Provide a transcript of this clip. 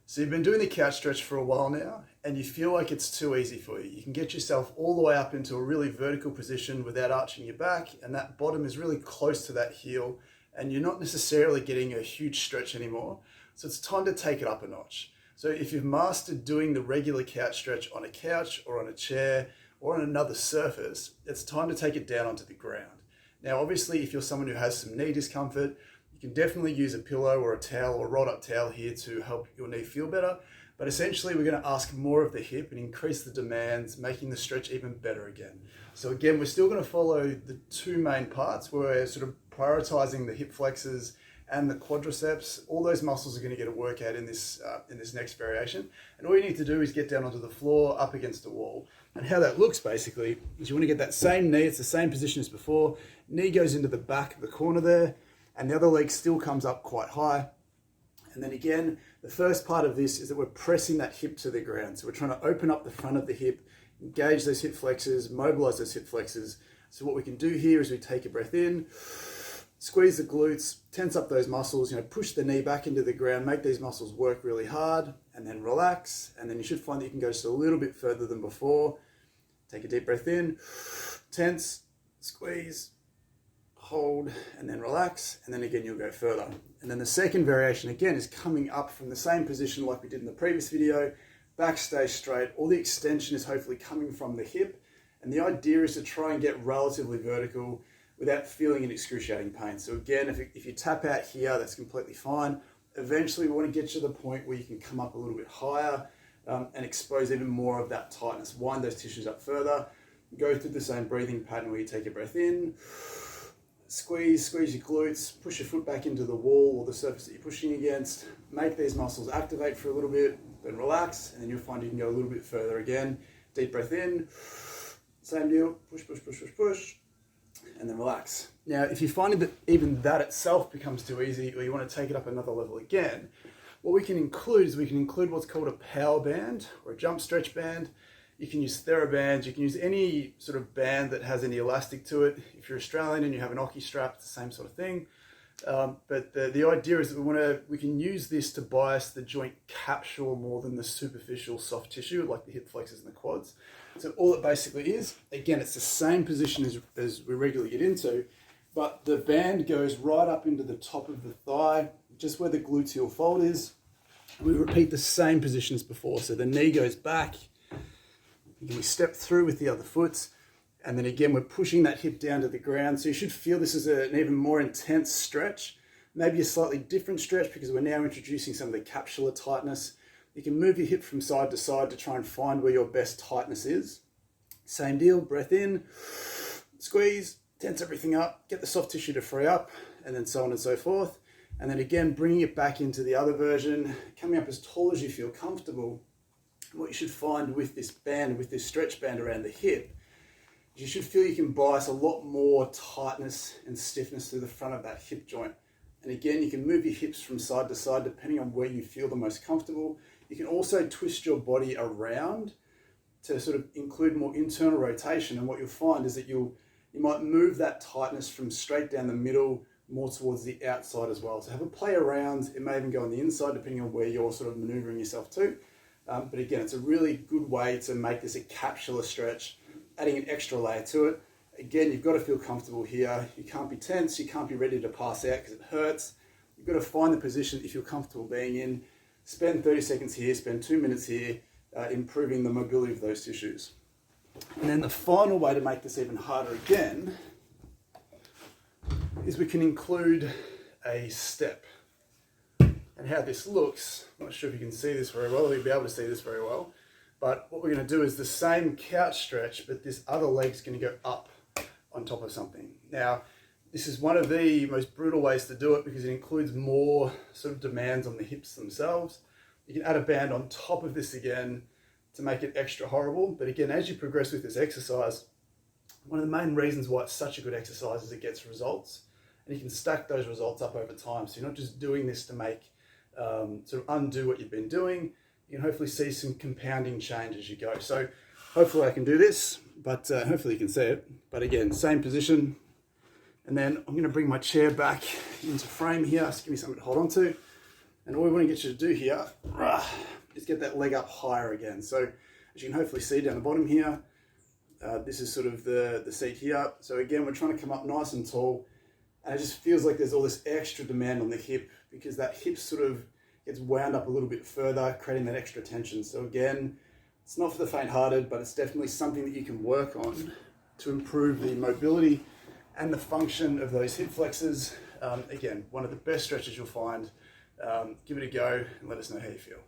So you've been doing the couch stretch for a while now and you feel like it's too easy for you. You can get yourself all the way up into a really vertical position without arching your back, and that bottom is really close to that heel and you're not necessarily getting a huge stretch anymore. So it's time to take it up a notch. So if you've mastered doing the regular couch stretch on a couch or on a chair or on another surface, it's time to take it down onto the ground. Now, obviously, if you're someone who has some knee discomfort, you can definitely use a pillow or a towel or a rolled up towel here to help your knee feel better. But essentially, we're going to ask more of the hip and increase the demands, making the stretch even better again. So again, we're still going to follow the two main parts. We're sort of prioritizing the hip flexors and the quadriceps. All those muscles are going to get a workout in this next variation. And all you need to do is get down onto the floor, up against a wall. And how that looks basically is you want to get that same knee, it's the same position as before. Knee goes into the back of the corner there, and the other leg still comes up quite high. And then again, the first part of this is that we're pressing that hip to the ground. So we're trying to open up the front of the hip, engage those hip flexors, mobilize those hip flexors. So what we can do here is we take a breath in, squeeze the glutes, tense up those muscles, push the knee back into the ground, make these muscles work really hard, and then relax. And then you should find that you can go just a little bit further than before. Take a deep breath in, tense, squeeze, hold, and then relax. And then again, you'll go further. And then the second variation again is coming up from the same position like we did in the previous video. Back stays straight. All the extension is hopefully coming from the hip. And the idea is to try and get relatively vertical without feeling an excruciating pain. So again, if you tap out here, that's completely fine. Eventually, we want to get to the point where you can come up a little bit higher and expose even more of that tightness. Wind those tissues up further. Go through the same breathing pattern where you take a breath in, squeeze your glutes, push your foot back into the wall or the surface that you're pushing against. Make these muscles activate for a little bit, then relax, and then you'll find you can go a little bit further again. Deep breath in, same deal, push, and then relax. Now, if you're finding that even that itself becomes too easy, or you want to take it up another level again, what we can include what's called a power band or a jump stretch band. You can use TheraBands, you can use any sort of band that has any elastic to it. If you're Australian and you have an Oki strap, it's the same sort of thing. But the idea is that we can use this to bias the joint capsule more than the superficial soft tissue, like the hip flexors and the quads. So all it basically is, again, it's the same position as we regularly get into, but the band goes right up into the top of the thigh, just where the gluteal fold is. We repeat the same position as before. So the knee goes back, we step through with the other foot, and then again, we're pushing that hip down to the ground. So you should feel this is an even more intense stretch, maybe a slightly different stretch because we're now introducing some of the capsular tightness. You can move your hip from side to side to try and find where your best tightness is. Same deal, breath in, squeeze, tense everything up, get the soft tissue to free up, and then so on and so forth. And then again, bringing it back into the other version, coming up as tall as you feel comfortable. What you should find with this band, with this stretch band around the hip, is you should feel you can bias a lot more tightness and stiffness through the front of that hip joint. And again, you can move your hips from side to side depending on where you feel the most comfortable. You can also twist your body around to sort of include more internal rotation. And what you'll find is that you might move that tightness from straight down the middle more towards the outside as well. So have a play around. It may even go on the inside depending on where you're sort of maneuvering yourself to. But again, it's a really good way to make this a capsular stretch, adding an extra layer to it. Again, you've got to feel comfortable here. You can't be tense. You can't be ready to pass out because it hurts. You've got to find the position that you feel comfortable being in. Spend 30 seconds here, spend 2 minutes here, improving the mobility of those tissues. And then the final way to make this even harder again is we can include a step. And how this looks, I'm not sure if you can see this very well, or you'll be able to see this very well, but what we're going to do is the same couch stretch, but this other leg's going to go up on top of something. Now, this is one of the most brutal ways to do it because it includes more sort of demands on the hips themselves. You can add a band on top of this again to make it extra horrible. But again, as you progress with this exercise, one of the main reasons why it's such a good exercise is it gets results. And you can stack those results up over time. So you're not just doing this to make sort of undo what you've been doing. You can hopefully see some compounding change as you go. So hopefully I can do this, but hopefully you can see it. But again, same position. And then I'm going to bring my chair back into frame here. Just give me something to hold on to. And all we want to get you to do here is get that leg up higher again. So as you can hopefully see down the bottom here, this is sort of the seat here. So again, we're trying to come up nice and tall, and it just feels like there's all this extra demand on the hip because that hip sort of gets wound up a little bit further, creating that extra tension. So again, it's not for the faint-hearted, but it's definitely something that you can work on to improve the mobility and the function of those hip flexors. Again, one of the best stretches you'll find. Give it a go and let us know how you feel.